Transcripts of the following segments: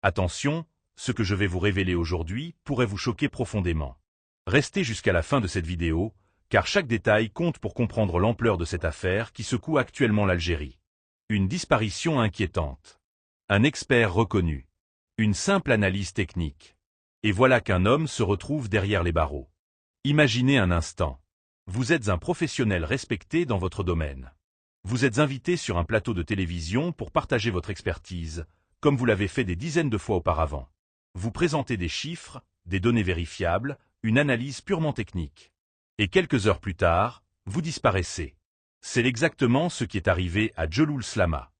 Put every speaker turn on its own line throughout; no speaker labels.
Attention, ce que je vais vous révéler aujourd'hui pourrait vous choquer profondément. Restez jusqu'à la fin de cette vidéo, car chaque détail compte pour comprendre l'ampleur de cette affaire qui secoue actuellement l'Algérie. Une disparition inquiétante. Un expert reconnu. Une simple analyse technique. Et voilà qu'un homme se retrouve derrière les barreaux. Imaginez un instant. Vous êtes un professionnel respecté dans votre domaine. Vous êtes invité sur un plateau de télévision pour partager votre expertise, comme vous l'avez fait des dizaines de fois auparavant. Vous présentez des chiffres, des données vérifiables, une analyse purement technique. Et quelques heures plus tard, vous disparaissez. C'est exactement ce qui est arrivé à Djeloul Slama.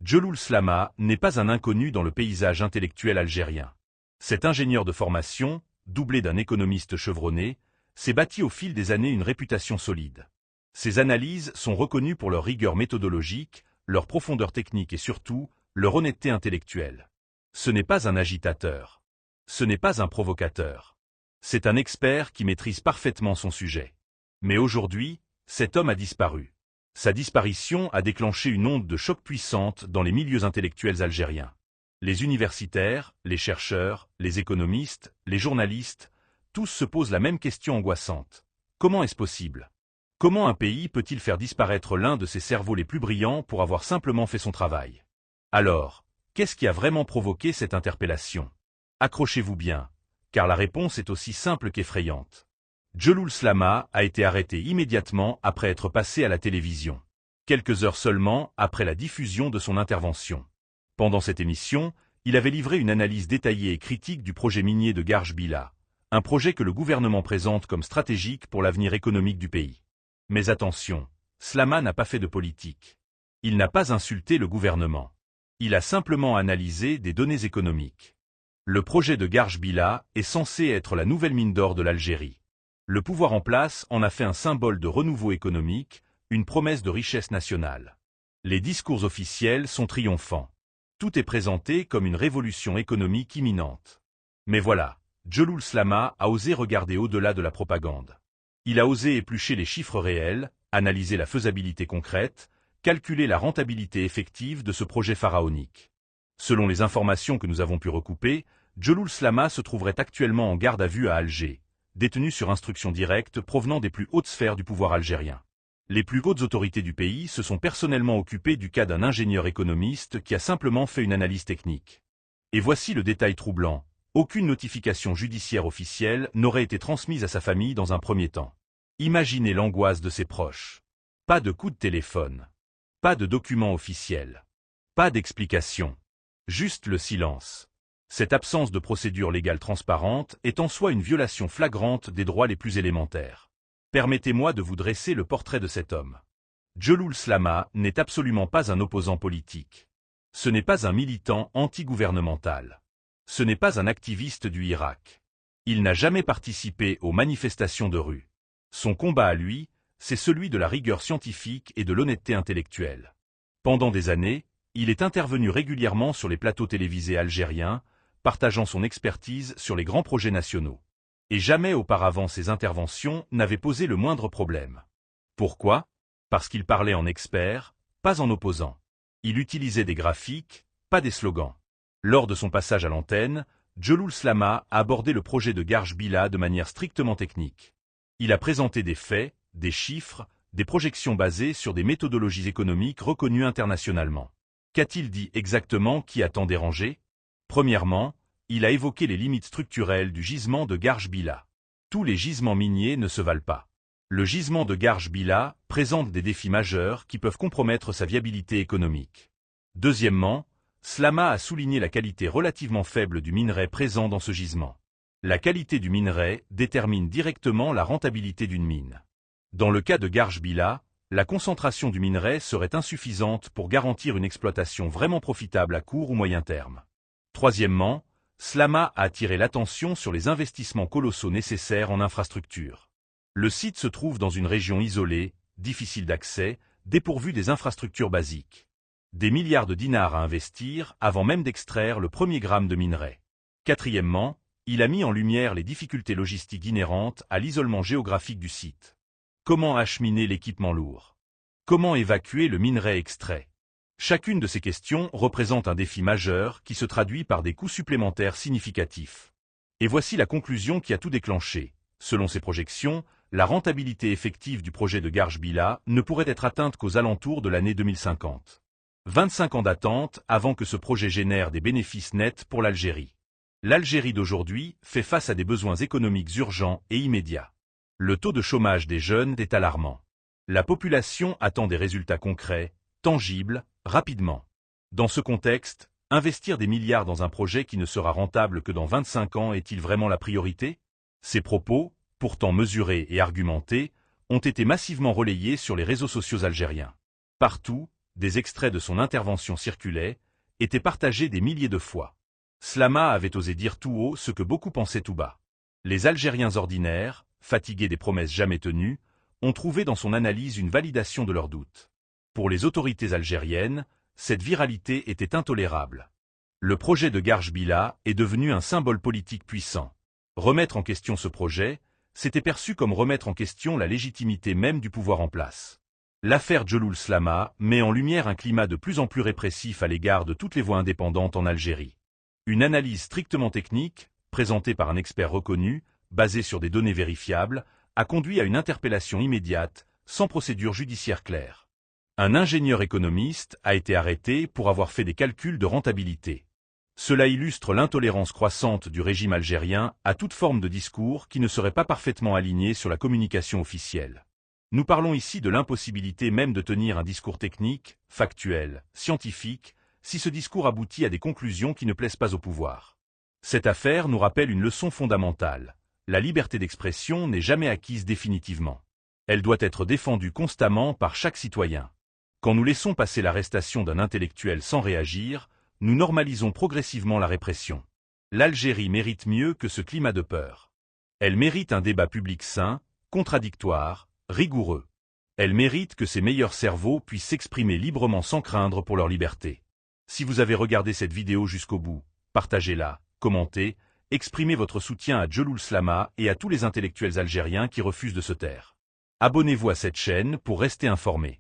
Djeloul Slama n'est pas un inconnu dans le paysage intellectuel algérien. Cet ingénieur de formation, doublé d'un économiste chevronné, s'est bâti au fil des années une réputation solide. Ses analyses sont reconnues pour leur rigueur méthodologique, leur profondeur technique et surtout, leur honnêteté intellectuelle. Ce n'est pas un agitateur. Ce n'est pas un provocateur. C'est un expert qui maîtrise parfaitement son sujet. Mais aujourd'hui, cet homme a disparu. Sa disparition a déclenché une onde de choc puissante dans les milieux intellectuels algériens. Les universitaires, les chercheurs, les économistes, les journalistes, tous se posent la même question angoissante. Comment est-ce possible? Comment un pays peut-il faire disparaître l'un de ses cerveaux les plus brillants pour avoir simplement fait son travail? Alors, qu'est-ce qui a vraiment provoqué cette interpellation? Accrochez-vous bien, car la réponse est aussi simple qu'effrayante. Djeloul Slama a été arrêté immédiatement après être passé à la télévision. Quelques heures seulement après la diffusion de son intervention. Pendant cette émission, il avait livré une analyse détaillée et critique du projet minier de Garj Bila, un projet que le gouvernement présente comme stratégique pour l'avenir économique du pays. Mais attention, Slama n'a pas fait de politique. Il n'a pas insulté le gouvernement. Il a simplement analysé des données économiques. Le projet de Garj Bila est censé être la nouvelle mine d'or de l'Algérie. Le pouvoir en place en a fait un symbole de renouveau économique, une promesse de richesse nationale. Les discours officiels sont triomphants. Tout est présenté comme une révolution économique imminente. Mais voilà, Djeloul Slama a osé regarder au-delà de la propagande. Il a osé éplucher les chiffres réels, analyser la faisabilité concrète, calculer la rentabilité effective de ce projet pharaonique. Selon les informations que nous avons pu recouper, Djeloul Slama se trouverait actuellement en garde à vue à Alger, détenu sur instruction directe provenant des plus hautes sphères du pouvoir algérien. Les plus hautes autorités du pays se sont personnellement occupées du cas d'un ingénieur économiste qui a simplement fait une analyse technique. Et voici le détail troublant. Aucune notification judiciaire officielle n'aurait été transmise à sa famille dans un premier temps. Imaginez l'angoisse de ses proches. Pas de coup de téléphone. Pas de document officiel. Pas d'explication. Juste le silence. Cette absence de procédure légale transparente est en soi une violation flagrante des droits les plus élémentaires. Permettez-moi de vous dresser le portrait de cet homme. Djeloul Slama n'est absolument pas un opposant politique. Ce n'est pas un militant anti-gouvernemental. Ce n'est pas un activiste du Irak. Il n'a jamais participé aux manifestations de rue. Son combat à lui, c'est celui de la rigueur scientifique et de l'honnêteté intellectuelle. Pendant des années, il est intervenu régulièrement sur les plateaux télévisés algériens, partageant son expertise sur les grands projets nationaux. Et jamais auparavant ses interventions n'avaient posé le moindre problème. Pourquoi? Parce qu'il parlait en expert, pas en opposant. Il utilisait des graphiques, pas des slogans. Lors de son passage à l'antenne, Djeloul Slama a abordé le projet de Garj Bila de manière strictement technique. Il a présenté des faits, des chiffres, des projections basées sur des méthodologies économiques reconnues internationalement. Qu'a-t-il dit exactement qui a tant dérangé? Premièrement, il a évoqué les limites structurelles du gisement de Garj Bila. Tous les gisements miniers ne se valent pas. Le gisement de Garj Bila présente des défis majeurs qui peuvent compromettre sa viabilité économique. Deuxièmement, Slama a souligné la qualité relativement faible du minerai présent dans ce gisement. La qualité du minerai détermine directement la rentabilité d'une mine. Dans le cas de Garj Bila, la concentration du minerai serait insuffisante pour garantir une exploitation vraiment profitable à court ou moyen terme. Troisièmement, Slama a attiré l'attention sur les investissements colossaux nécessaires en infrastructures. Le site se trouve dans une région isolée, difficile d'accès, dépourvue des infrastructures basiques. Des milliards de dinars à investir avant même d'extraire le premier gramme de minerai. Quatrièmement, il a mis en lumière les difficultés logistiques inhérentes à l'isolement géographique du site. Comment acheminer l'équipement lourd? Comment évacuer le minerai extrait? Chacune de ces questions représente un défi majeur qui se traduit par des coûts supplémentaires significatifs. Et voici la conclusion qui a tout déclenché. Selon ces projections, la rentabilité effective du projet de Garch-Bila ne pourrait être atteinte qu'aux alentours de l'année 2050. 25 ans d'attente avant que ce projet génère des bénéfices nets pour l'Algérie. L'Algérie d'aujourd'hui fait face à des besoins économiques urgents et immédiats. Le taux de chômage des jeunes est alarmant. La population attend des résultats concrets, tangibles, rapidement. Dans ce contexte, investir des milliards dans un projet qui ne sera rentable que dans 25 ans est-il vraiment la priorité? Ces propos, pourtant mesurés et argumentés, ont été massivement relayés sur les réseaux sociaux algériens. Partout, des extraits de son intervention circulaient, étaient partagés des milliers de fois. Slama avait osé dire tout haut ce que beaucoup pensaient tout bas. Les Algériens ordinaires, fatigués des promesses jamais tenues, ont trouvé dans son analyse une validation de leurs doutes. Pour les autorités algériennes, cette viralité était intolérable. Le projet de Garch-Bila est devenu un symbole politique puissant. Remettre en question ce projet, c'était perçu comme remettre en question la légitimité même du pouvoir en place. L'affaire Djeloul Slama met en lumière un climat de plus en plus répressif à l'égard de toutes les voix indépendantes en Algérie. Une analyse strictement technique, présentée par un expert reconnu, basée sur des données vérifiables, a conduit à une interpellation immédiate, sans procédure judiciaire claire. Un ingénieur économiste a été arrêté pour avoir fait des calculs de rentabilité. Cela illustre l'intolérance croissante du régime algérien à toute forme de discours qui ne serait pas parfaitement aligné sur la communication officielle. Nous parlons ici de l'impossibilité même de tenir un discours technique, factuel, scientifique, si ce discours aboutit à des conclusions qui ne plaisent pas au pouvoir. Cette affaire nous rappelle une leçon fondamentale. La liberté d'expression n'est jamais acquise définitivement. Elle doit être défendue constamment par chaque citoyen. Quand nous laissons passer l'arrestation d'un intellectuel sans réagir, nous normalisons progressivement la répression. L'Algérie mérite mieux que ce climat de peur. Elle mérite un débat public sain, contradictoire, rigoureux. Elle mérite que ses meilleurs cerveaux puissent s'exprimer librement sans craindre pour leur liberté. Si vous avez regardé cette vidéo jusqu'au bout, partagez-la, commentez, exprimez votre soutien à Djeloul Slama et à tous les intellectuels algériens qui refusent de se taire. Abonnez-vous à cette chaîne pour rester informé.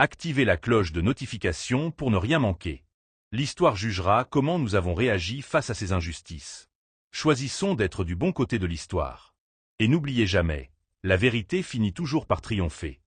Activez la cloche de notification pour ne rien manquer. L'histoire jugera comment nous avons réagi face à ces injustices. Choisissons d'être du bon côté de l'histoire. Et n'oubliez jamais, la vérité finit toujours par triompher.